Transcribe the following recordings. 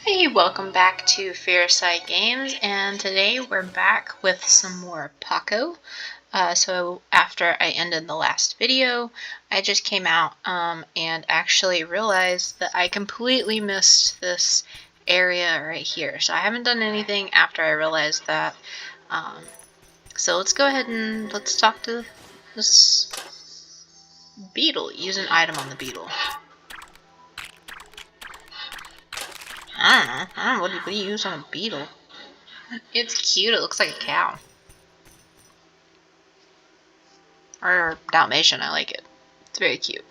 Hey, welcome back to Fairside Games, and today we're back with some more POCO. So after I ended the last video, I just came out and actually realized that I completely missed this area right here. So I haven't done anything after I realized that. So let's go ahead and let's talk to this beetle. Use an item on the beetle. I don't know. What do you use on a beetle? It's cute. It looks like a cow. Or Dalmatian, I like it. It's very cute.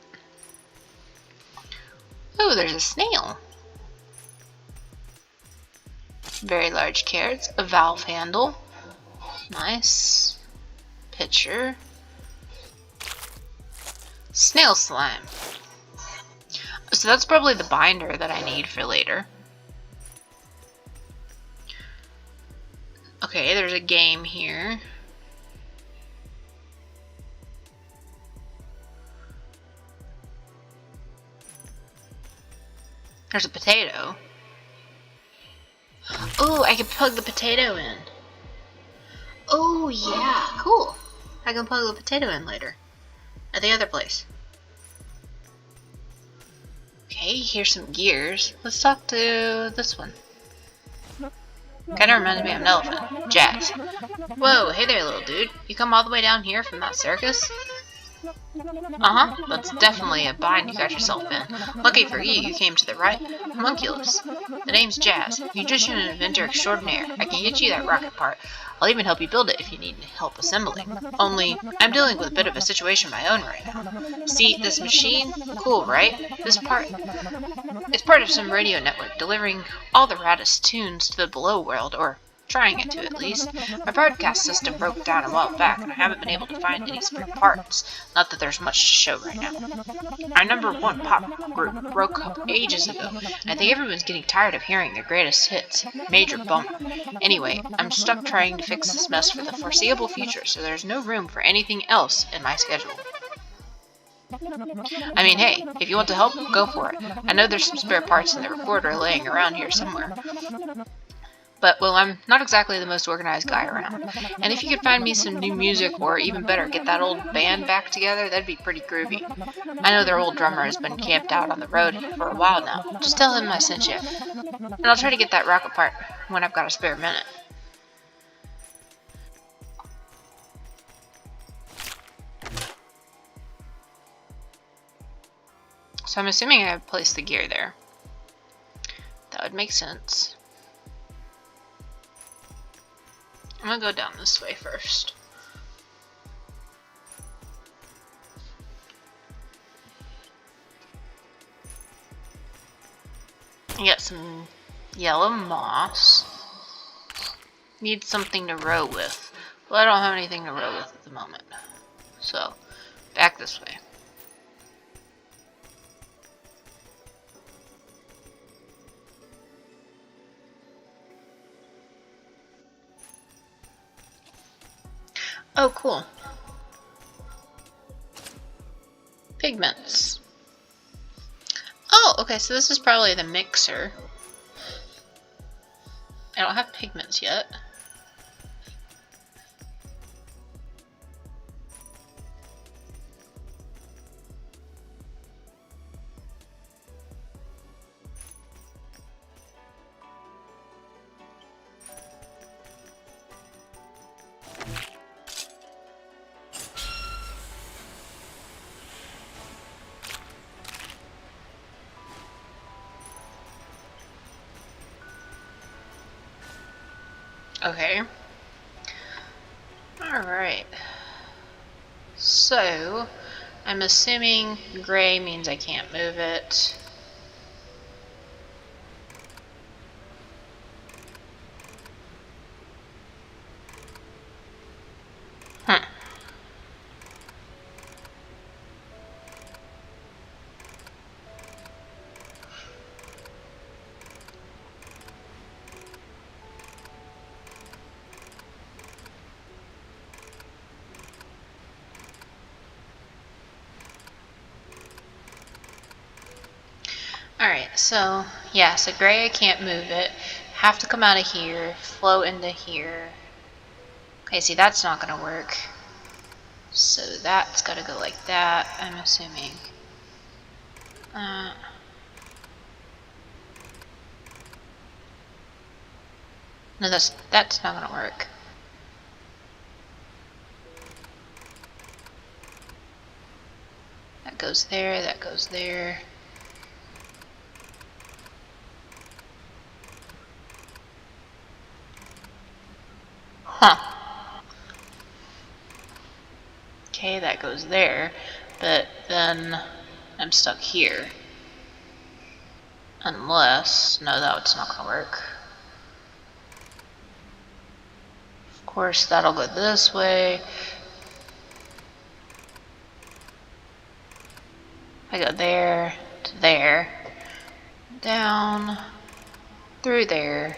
Oh, there's a snail. Very large carrots. A valve handle. Nice. Pitcher. Snail slime. So that's probably the binder that I need for later. Okay, there's a game here. There's a potato. Oh, I can plug the potato in. Oh, yeah, cool. I can plug the potato in later. At the other place. Okay, here's some gears. Let's talk to this one. Kinda reminds me of an elephant. Jazz. Whoa, hey there, little dude. You come all the way down here from that circus? Uh-huh, that's definitely a bind you got yourself in. Lucky for you, you came to the right homunculus. The name's Jazz. You're just an inventor extraordinaire. I can get you that rocket part. I'll even help you build it if you need help assembling. Only, I'm dealing with a bit of a situation of my own right now. See, this machine? Cool, right? It's part of some radio network delivering all the raddest tunes to the below world, or trying it to at least. My broadcast system broke down a while back, and I haven't been able to find any spare parts. Not that there's much to show right now. Our #1 pop group broke up ages ago, and I think everyone's getting tired of hearing their greatest hits. Major bummer. Anyway, I'm stuck trying to fix this mess for the foreseeable future, so there's no room for anything else in my schedule. I mean, hey, if you want to help, go for it. I know there's some spare parts in the recorder laying around here somewhere. But, well, I'm not exactly the most organized guy around. And if you could find me some new music, or even better, get that old band back together, that'd be pretty groovy. I know their old drummer has been camped out on the road for a while now. Just tell him I sent you. And I'll try to get that rocket part when I've got a spare minute. So I'm assuming I placed the gear there. That would make sense. I'm gonna go down this way first. I got some yellow moss. Need something to row with. Well, I don't have anything to row with at the moment. So, back this way. Oh, cool. Pigments. Oh, okay, so this is probably the mixer. I don't have pigments yet. Okay. Alright. So, I'm assuming gray means I can't move it. So, yeah, so gray, I can't move it. Have to come out of here, flow into here. Okay, see, that's not gonna work. So that's gotta go like that, I'm assuming. No, that's not gonna work. That goes there, that goes there. Huh. Okay, that goes there, but then I'm stuck here. Unless, no, that's not gonna work. Of course, that'll go this way. I go there, to there, down, through there.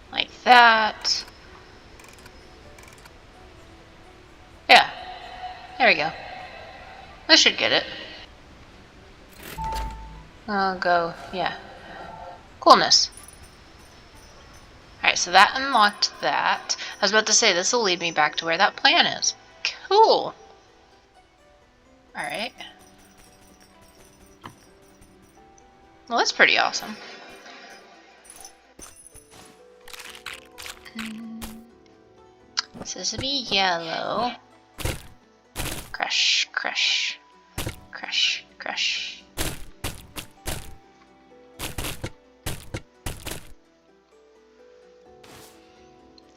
Like that. Yeah, there we go. I should get it. I'll go, yeah. Coolness. Alright, so that unlocked that. I was about to say, this will lead me back to where that plan is. Cool. Alright. Well, that's pretty awesome. Sesame yellow. Crush, crush, crush, crush.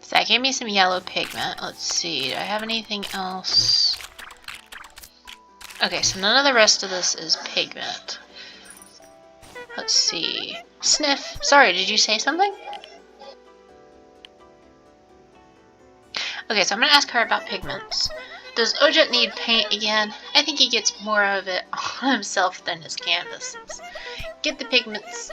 So that gave me some yellow pigment. Let's see, do I have anything else? Okay, so none of the rest of this is pigment. Let's see. Sniff. Sorry, did you say something? Okay, so I'm gonna ask her about pigments. Does Ojet need paint again? I think he gets more of it on himself than his canvases. Get the pigments.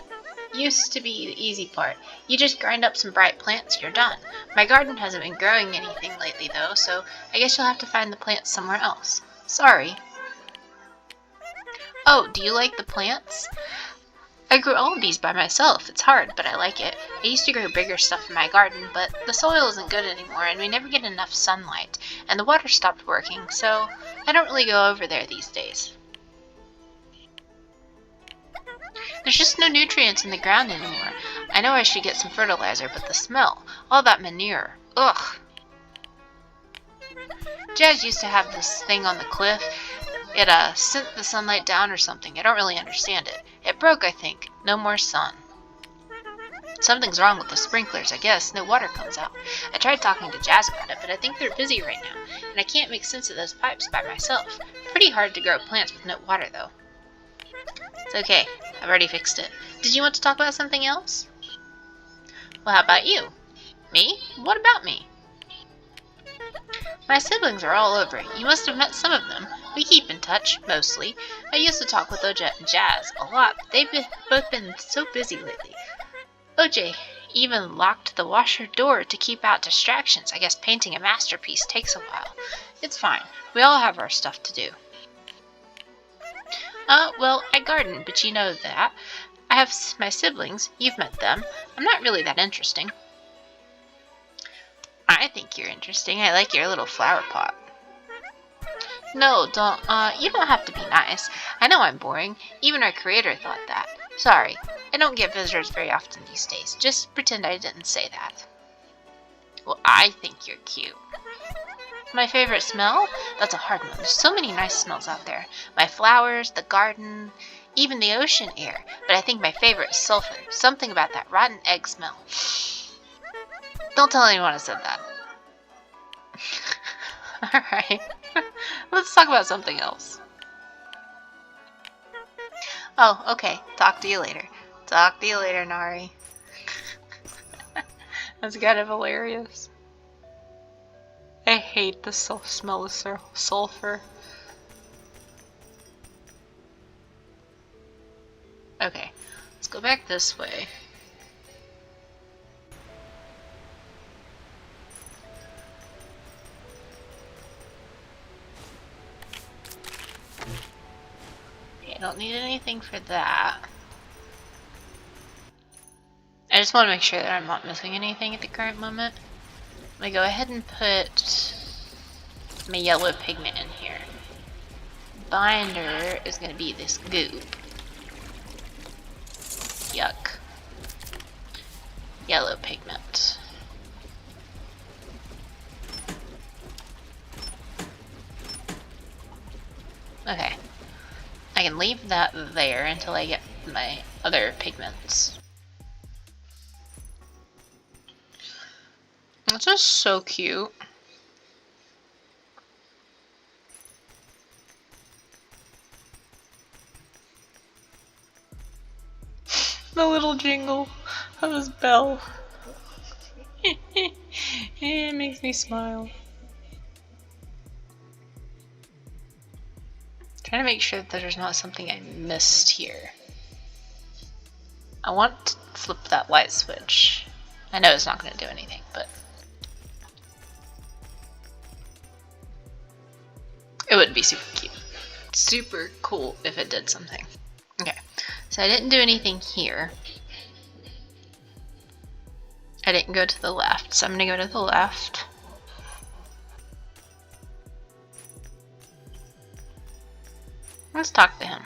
Used to be the easy part. You just grind up some bright plants, you're done. My garden hasn't been growing anything lately though, so I guess you'll have to find the plants somewhere else. Sorry. Oh, do you like the plants? I grew all of these by myself. It's hard, but I like it. I used to grow bigger stuff in my garden, but the soil isn't good anymore and we never get enough sunlight, and the water stopped working, so I don't really go over there these days. There's just no nutrients in the ground anymore. I know I should get some fertilizer, but the smell, all that manure, ugh. Jazz used to have this thing on the cliff. It sent the sunlight down or something. I don't really understand it. It broke, I think. No more sun. Something's wrong with the sprinklers, I guess. No water comes out. I tried talking to Jazz about it, but I think they're busy right now, and I can't make sense of those pipes by myself. Pretty hard to grow plants with no water, though. It's okay. I've already fixed it. Did you want to talk about something else? Well, how about you? Me? What about me? My siblings are all over. You must have met some of them. We keep in touch, mostly. I used to talk with Ojet and Jazz a lot, but they've both been so busy lately. OJ even locked the washer door to keep out distractions. I guess painting a masterpiece takes a while. It's fine. We all have our stuff to do. Well, I garden, but you know that. I have my siblings. You've met them. I'm not really that interesting. I think you're interesting. I like your little flower pot. No, you don't have to be nice. I know I'm boring. Even our creator thought that. Sorry, I don't get visitors very often these days. Just pretend I didn't say that. Well, I think you're cute. My favorite smell? That's a hard one. There's so many nice smells out there. My flowers, the garden, even the ocean air. But I think my favorite is sulfur. Something about that rotten egg smell. Don't tell anyone I said that. Alright. Let's talk about something else. Oh, okay. Talk to you later. Talk to you later, Nari. That's kind of hilarious. I hate the smell of sulfur. Okay, let's go back this way. Okay, don't need anything for that. I just want to make sure that I'm not missing anything at the current moment. I'm going to go ahead and put my yellow pigment in here. Binder is going to be this goop. Yuck. Yellow pigment. Okay. I can leave that there until I get my other pigments. That's just so cute. The little jingle of his bell. It makes me smile. Trying to make sure that there's not something I missed here. I want to flip that light switch. I know it's not going to do anything, but it would be super cute. Super cool if it did something. Okay, so I didn't do anything here. I didn't go to the left, so I'm going to go to the left. Let's talk to him.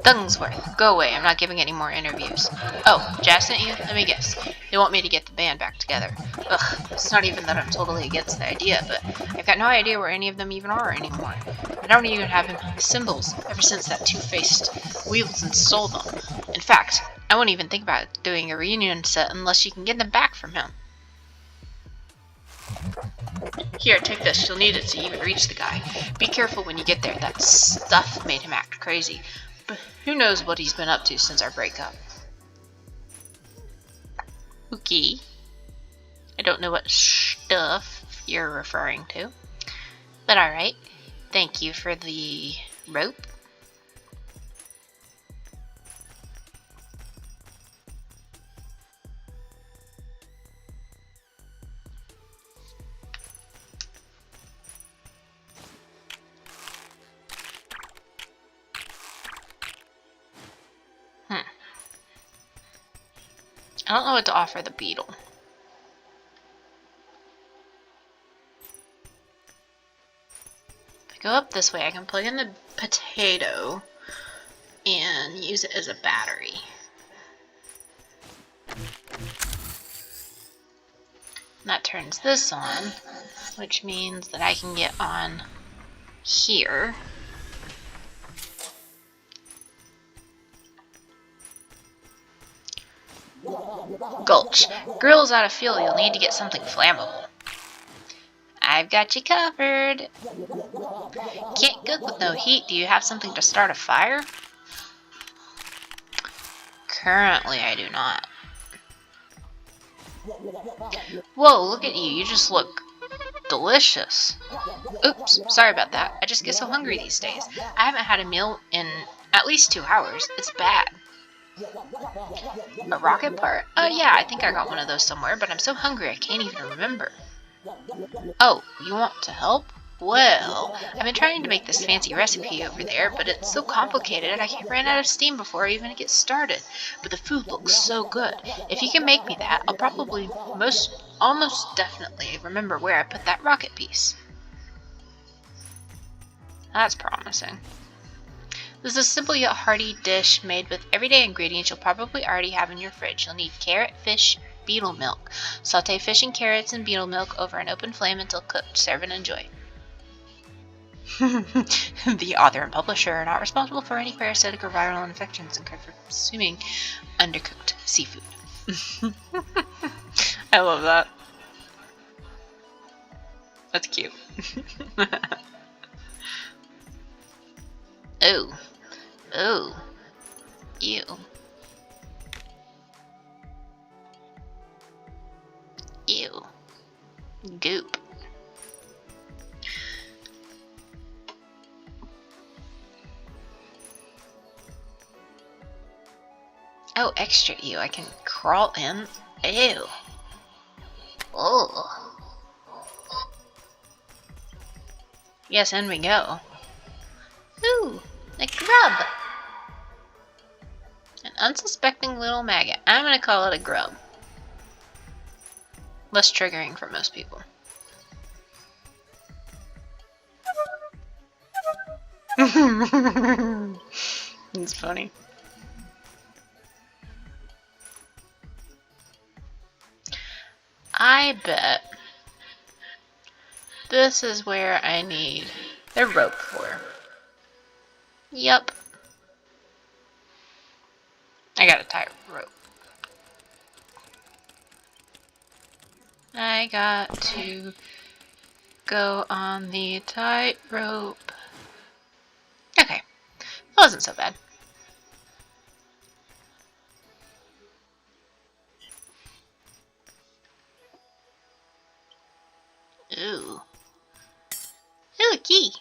Dungsworth, go away. I'm not giving any more interviews. Oh, Jazz sent you? Let me guess. They want me to get the band back together. Ugh, it's not even that I'm totally against the idea, but I've got no idea where any of them even are anymore. I don't even have any symbols ever since that two-faced Wheelson stole them. In fact, I won't even think about doing a reunion set unless you can get them back from him. Here, take this. You'll need it to even reach the guy. Be careful when you get there. That stuff made him act crazy. But who knows what he's been up to since our breakup. Okay. I don't know what stuff you're referring to. But alright. Thank you for the rope. I don't know what to offer the beetle. If I go up this way, I can plug in the potato and use it as a battery. And that turns this on, which means that I can get on here. Gulch. Grill's out of fuel. You'll need to get something flammable. I've got you covered. Can't cook with no heat. Do you have something to start a fire? Currently, I do not. Whoa, look at you. You just look delicious. Oops, sorry about that. I just get so hungry these days. I haven't had a meal in at least 2 hours. It's bad. A rocket part? Yeah, I think I got one of those somewhere, but I'm so hungry I can't even remember. Oh, you want to help? Well, I've been trying to make this fancy recipe over there, but it's so complicated I ran out of steam before I even get started. But the food looks so good. If you can make me that, I'll probably almost definitely remember where I put that rocket piece. That's promising. This is simply a hearty dish made with everyday ingredients you'll probably already have in your fridge. You'll need carrot, fish, beetle milk. Saute fish and carrots in beetle milk over an open flame until cooked. Serve and enjoy. The author and publisher are not responsible for any parasitic or viral infections incurred from consuming undercooked seafood. I love that. That's cute. Oh. Oh. Ew. Ew. Goop. Oh, extra ew. I can crawl in. Ew. Oh. Yes, in we go. Ooh, a goop. grub! An unsuspecting little maggot. I'm gonna call it a grub. Less triggering for most people. It's funny. I bet this is where I need the rope for. Yup. I got a tight rope. I got to go on the tight rope. Okay. That wasn't so bad. Ooh. Ooh, a key.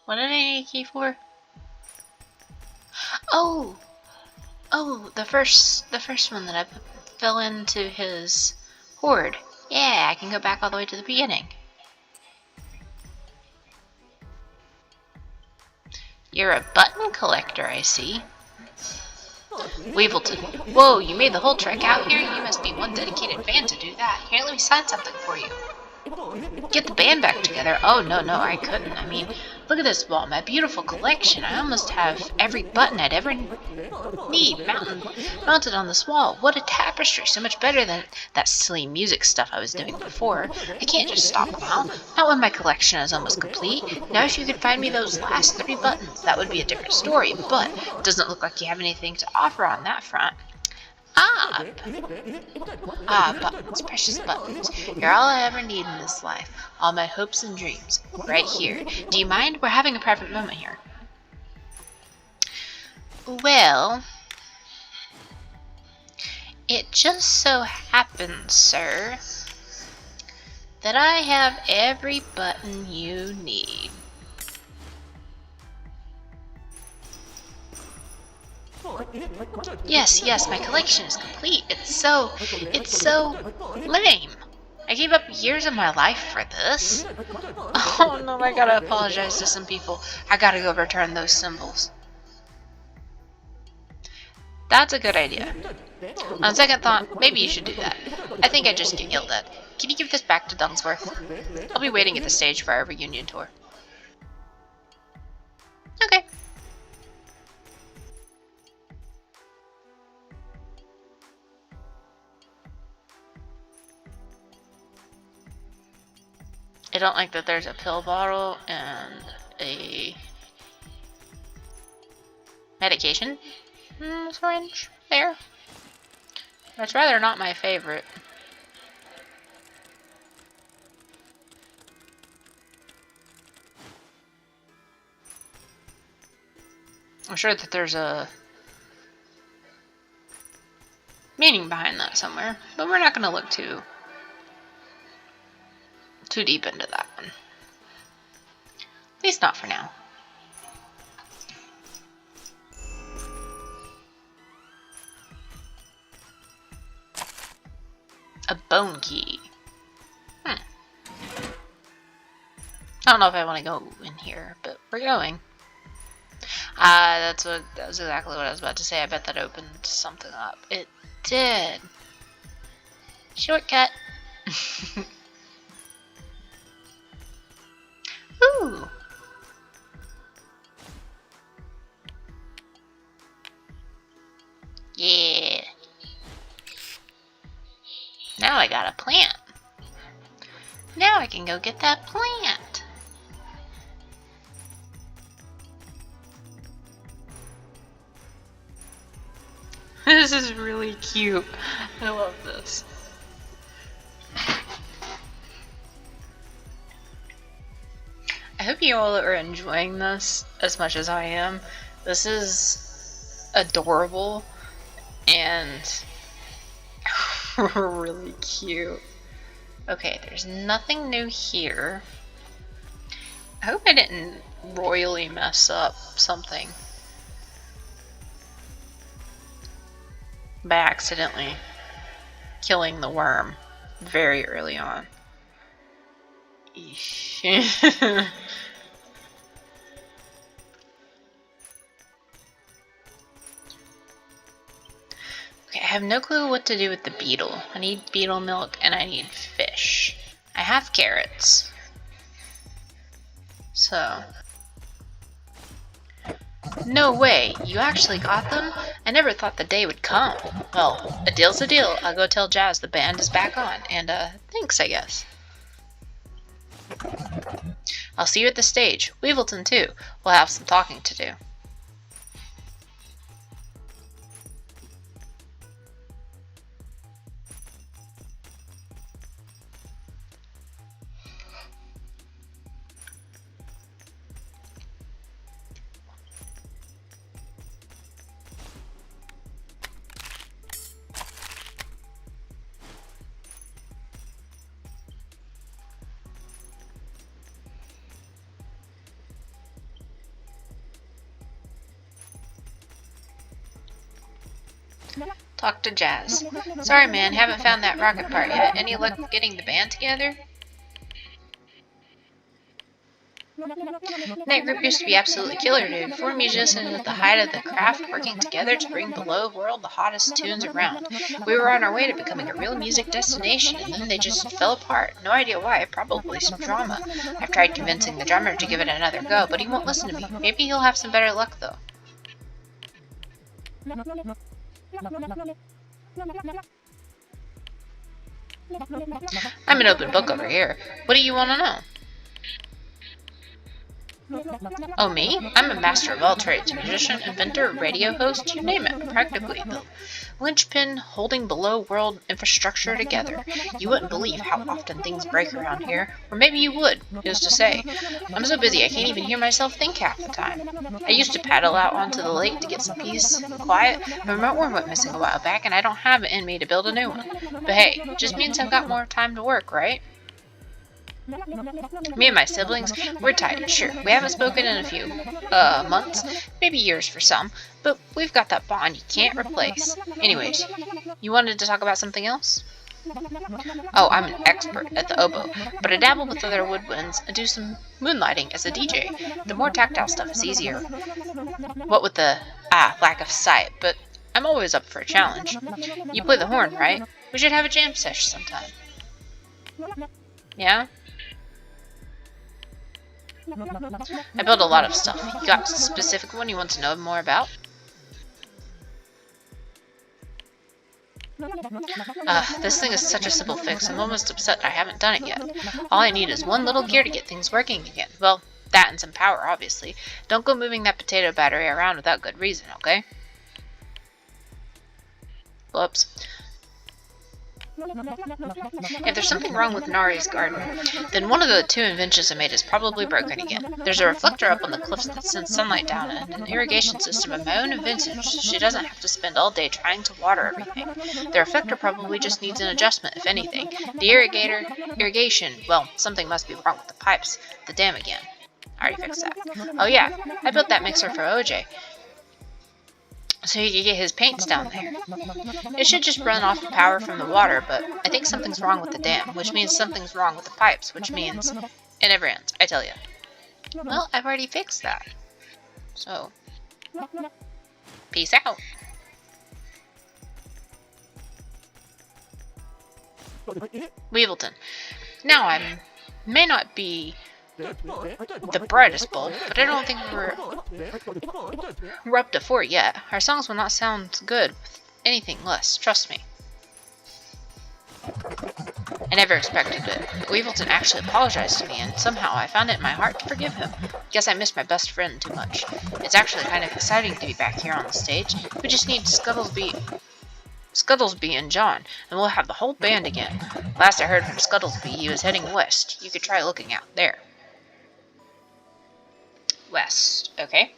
What did I need a key for? Oh! Oh, the first one that I fell into his hoard. Yeah, I can go back all the way to the beginning. You're a button collector, I see. Weevilton. Whoa, you made the whole trek out here? You must be one dedicated fan to do that. Here, let me sign something for you. Get the band back together. Oh, no, I couldn't. I mean, look at this wall. My beautiful collection. I almost have every button I'd ever need mounted on this wall. What a tapestry. So much better than that silly music stuff I was doing before. I can't just stop now. Not when my collection is almost complete. Now if you could find me those last 3 buttons, that would be a different story. But it doesn't look like you have anything to offer on that front. Buttons, precious buttons. You're all I ever need in this life. All my hopes and dreams. Right here. Do you mind? We're having a private moment here. Well, it just so happens, sir, that I have every button you need. Yes, my collection is complete. It's so lame. I gave up years of my life for this. Oh no, I gotta apologize to some people. I gotta go return those symbols. That's a good idea. On second thought, maybe you should do that. I think I just get yelled at. Can you give this back to Dunsworth? I'll be waiting at the stage for our reunion tour. Okay. I don't like that there's a pill bottle and a medication syringe there. That's rather not my favorite. I'm sure that there's a meaning behind that somewhere, but we're not going to look too deep into that one. At least not for now. A bone key. I don't know if I want to go in here, but we're going. That's exactly what I was about to say. I bet that opened something up. It did. Shortcut. Ooh. Yeah. Now I got a plant. Now I can go get that plant. This is really cute. I love this. I hope you all are enjoying this as much as I am. This is adorable and really cute. Okay, there's nothing new here. I hope I didn't royally mess up something by accidentally killing the worm very early on. have no clue what to do with the beetle. I need beetle milk and I need fish. I have carrots. So... No way! You actually got them? I never thought the day would come. Well, a deal's a deal. I'll go tell Jazz the band is back on. And, thanks, I guess. I'll see you at the stage. Weevilton, too. We'll have some talking to do. Talk to Jazz. Sorry, man, haven't found that rocket part yet. Any luck getting the band together? That group used to be absolutely killer, dude. 4 musicians at the height of the craft working together to bring Below World the hottest tunes around. We were on our way to becoming a real music destination, and then they just fell apart. No idea why, probably some drama. I've tried convincing the drummer to give it another go, but he won't listen to me. Maybe he'll have some better luck, though. I'm an open book over here. What do you want to know? Oh, me? I'm a master of all trades. Musician, inventor, radio host, you name it. Practically the linchpin holding Below World infrastructure together. You wouldn't believe how often things break around here. Or maybe you would, who's to say. I'm so busy I can't even hear myself think half the time. I used to paddle out onto the lake to get some peace and quiet. The remote worm went missing a while back and I don't have it in me to build a new one. But hey, just means I've got more time to work, right? Me and my siblings, we're tight, sure. We haven't spoken in a few, months, maybe years for some, but we've got that bond you can't replace. Anyways, you wanted to talk about something else? Oh, I'm an expert at the oboe, but I dabble with other woodwinds and do some moonlighting as a DJ. The more tactile stuff is easier. What with the, lack of sight, but I'm always up for a challenge. You play the horn, right? We should have a jam sesh sometime. Yeah? I build a lot of stuff. You got a specific one you want to know more about? This thing is such a simple fix. I'm almost upset I haven't done it yet. All I need is one little gear to get things working again. Well, that and some power, obviously. Don't go moving that potato battery around without good reason, okay? Whoops. If there's something wrong with Nari's garden, then one of the 2 inventions I made is probably broken again. There's a reflector up on the cliffs that sends sunlight down and an irrigation system of my own invention so she doesn't have to spend all day trying to water everything. The reflector probably just needs an adjustment, if anything. The irrigation, well, something must be wrong with the pipes. The dam again. I already fixed that. Oh yeah, I built that mixer for OJ. So he could get his paints down there. It should just run off the power from the water, but I think something's wrong with the dam, which means something's wrong with the pipes, which means it never ends, I tell you. Well, I've already fixed that. So, peace out. Weevilton. Now may not be the brightest bulb, but I don't think we're up to 4 yet. Our songs will not sound good with anything less, trust me. I never expected it. Weevilton actually apologized to me, and somehow I found it in my heart to forgive him. Guess I missed my best friend too much. It's actually kind of exciting to be back here on the stage. We just need Scuttlesby and John, and we'll have the whole band again. Last I heard from Scuttlesby, he was heading west. You could try looking out there. West, okay.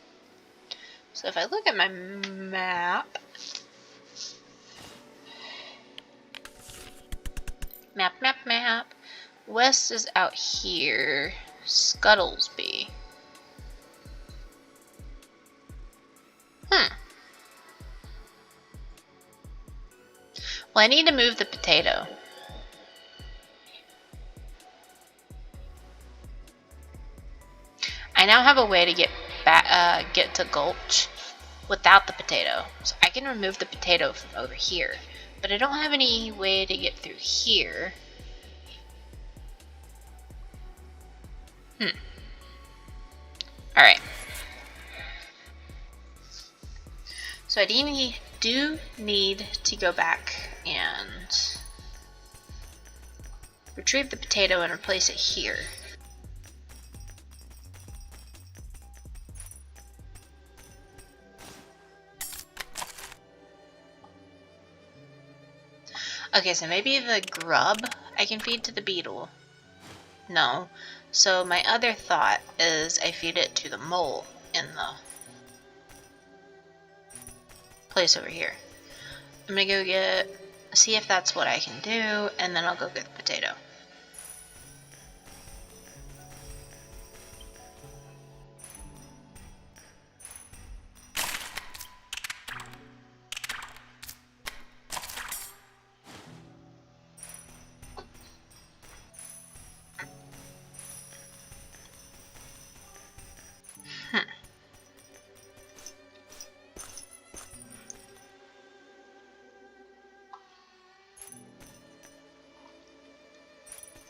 So if I look at my map, map, west is out here, Scuttlesby. Well, I need to move the potato. I now have a way to get to Gulch. without the potato. So I can remove the potato from over here. But I don't have any way to get through here. Alright. So I do need to go back and retrieve the potato and replace it here. Okay, so maybe the grub I can feed to the beetle. No. So my other thought is I feed it to the mole in the place over here. I'm gonna go see if that's what I can do, and then I'll go get the potato.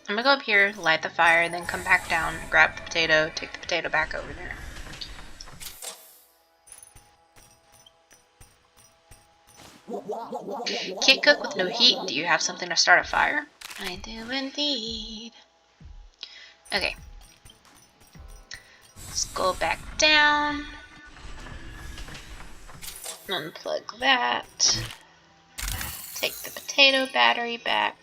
I'm gonna go up here, light the fire, then come back down, grab the potato, take the potato back over there. Can't cook with no heat. Do you have something to start a fire? I do indeed. Okay. Let's go back down. Unplug that. Take the potato battery back.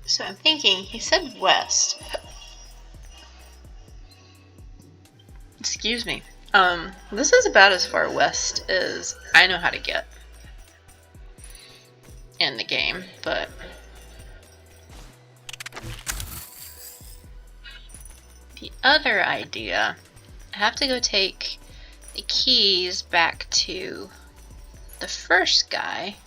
So I'm thinking, he said west. Excuse me. This is about as far west as I know how to get in the game, but the other idea, I have to go take the keys back to the first guy.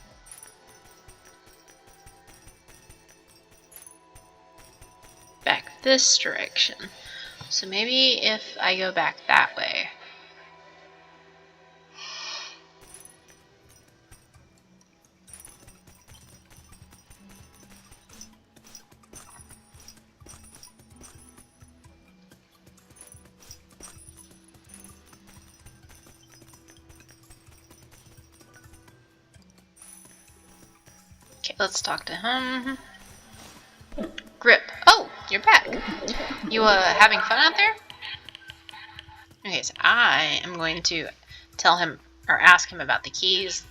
Back this direction. So maybe if I go back that way. Okay, let's talk to him. Grip. Oh, you're back. You having fun out there? Okay, so I am going to tell him or ask him about the keys.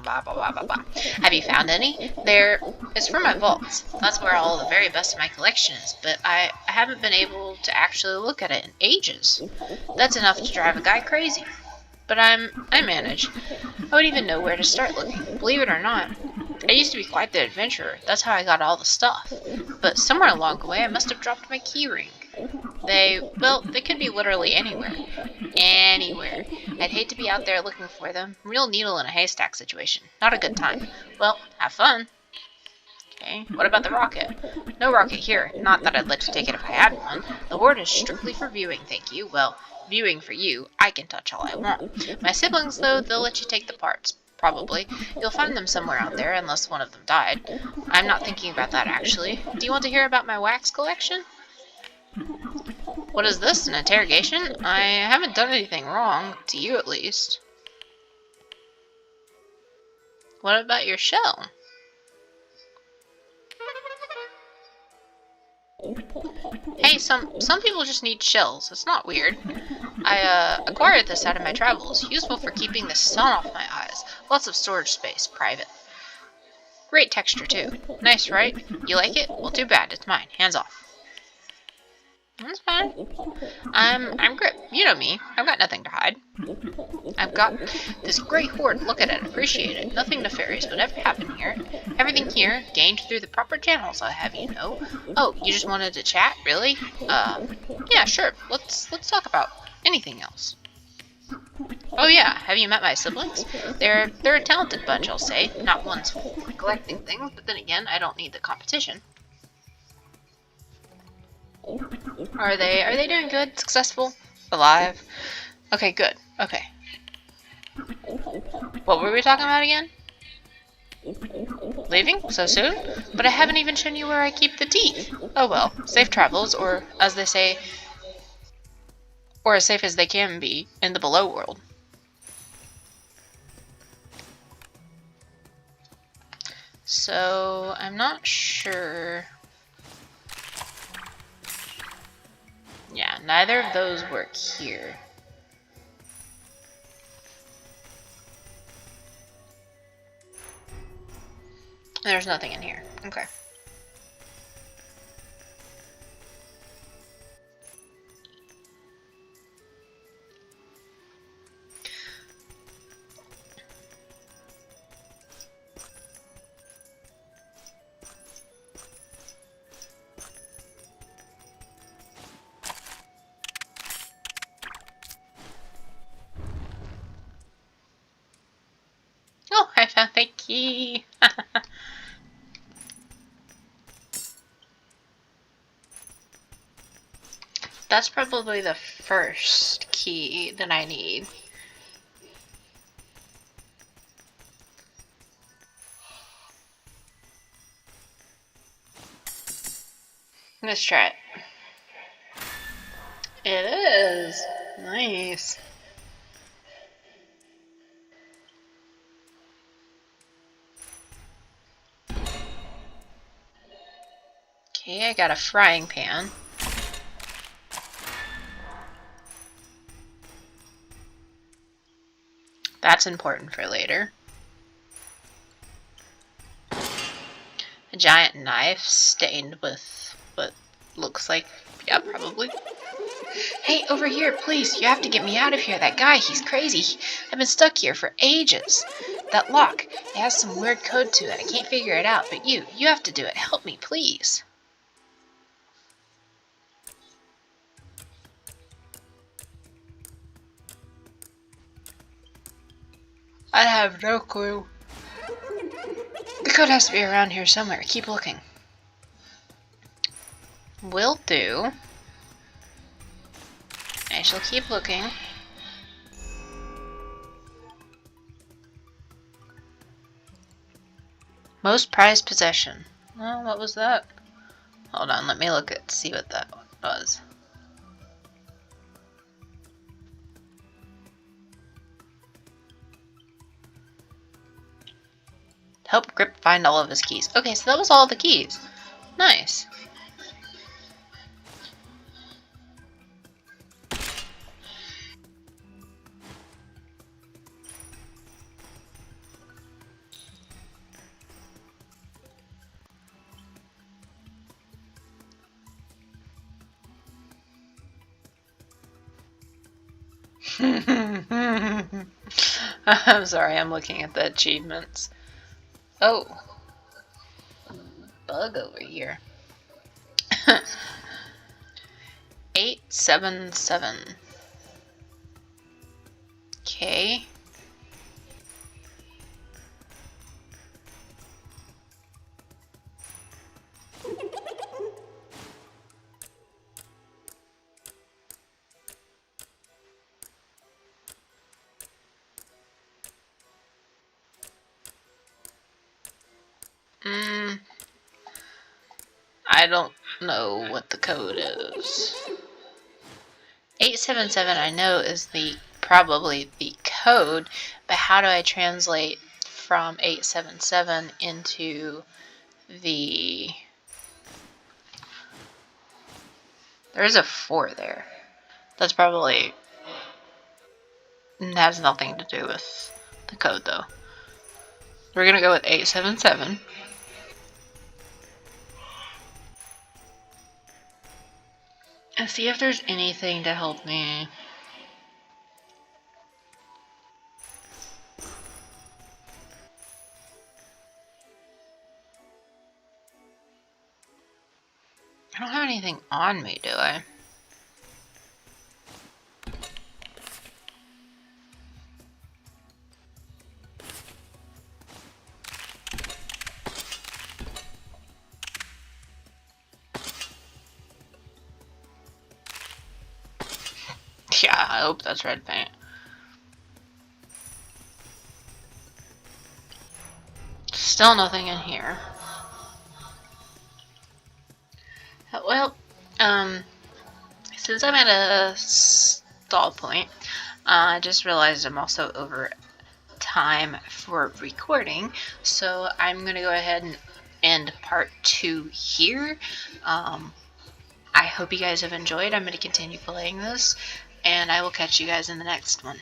Blah blah blah blah blah. Have you found any? It's from my vaults. That's where all the very best of my collection is. But I haven't been able to actually look at it in ages. That's enough to drive a guy crazy. But I manage. I wouldn't even know where to start looking. Believe it or not, I used to be quite the adventurer. That's how I got all the stuff. But somewhere along the way, I must have dropped my key ring. They could be literally anywhere. Anywhere. I'd hate to be out there looking for them. Real needle in a haystack situation. Not a good time. Well, have fun. Okay, what about the rocket? No rocket here. Not that I'd like to take it if I had one. The ward is strictly for viewing, thank you. Well, viewing for you. I can touch all I want. My siblings, though, they'll let you take the parts. Probably. You'll find them somewhere out there, unless one of them died. I'm not thinking about that, actually. Do you want to hear about my wax collection? What is this, an interrogation? I haven't done anything wrong, to you at least. What about your shell? Hey, some people just need shells. It's not weird. I acquired this out of my travels. Useful for keeping the sun off my eyes. Lots of storage space. Private. Great texture, too. Nice, right? You like it? Well, too bad. It's mine. Hands off. That's fine. I'm Grip. You know me. I've got nothing to hide. I've got this great hoard. Look at it. Appreciate it. Nothing nefarious would ever happen here. Everything here gained through the proper channels, I'll have you know. Oh, you just wanted to chat? Really? Yeah, sure. Let's talk about anything else. Oh yeah, have you met my siblings? They're a talented bunch, I'll say. Not one's collecting things, but then again, I don't need the competition. Are they doing good? Successful? Alive? Okay, good. Okay. What were we talking about again? Leaving? So soon? But I haven't even shown you where I keep the teeth. Oh well, safe travels, or as they say, or as safe as they can be in the below world. So, I'm not sure. Yeah, neither of those work here. There's nothing in here. Okay. Oh, I found the key! That's probably the first key that I need. Let's try it. It is! Nice. Okay, I got a frying pan. That's important for later. A giant knife stained with what looks like, yeah, probably. Hey, over here, please, you have to get me out of here. That guy, he's crazy. I've been stuck here for ages. That lock, it has some weird code to it. I can't figure it out, but you have to do it. Help me, please. I have no clue. The code has to be around here somewhere. Keep looking. Will do. I shall keep looking. Most prized possession. Oh, what was that? Hold on, let me look at see what that was. Help Grip find all of his keys. Okay, so that was all the keys. Nice. I'm sorry, I'm looking at the achievements. Oh. Bug over here. 877. Okay. I don't know what the code is. 877 I know is probably the code, but how do I translate from 877 into the... There's a 4 there. That's probably... has nothing to do with the code though. We're gonna go with 877. And see if there's anything to help me. I don't have anything on me, do I? I hope that's red paint. Still nothing in here. Well, since I'm at a stall point, I just realized I'm also over time for recording, so I'm gonna go ahead and end part 2 here. I hope you guys have enjoyed. I'm gonna continue playing this, and I will catch you guys in the next one.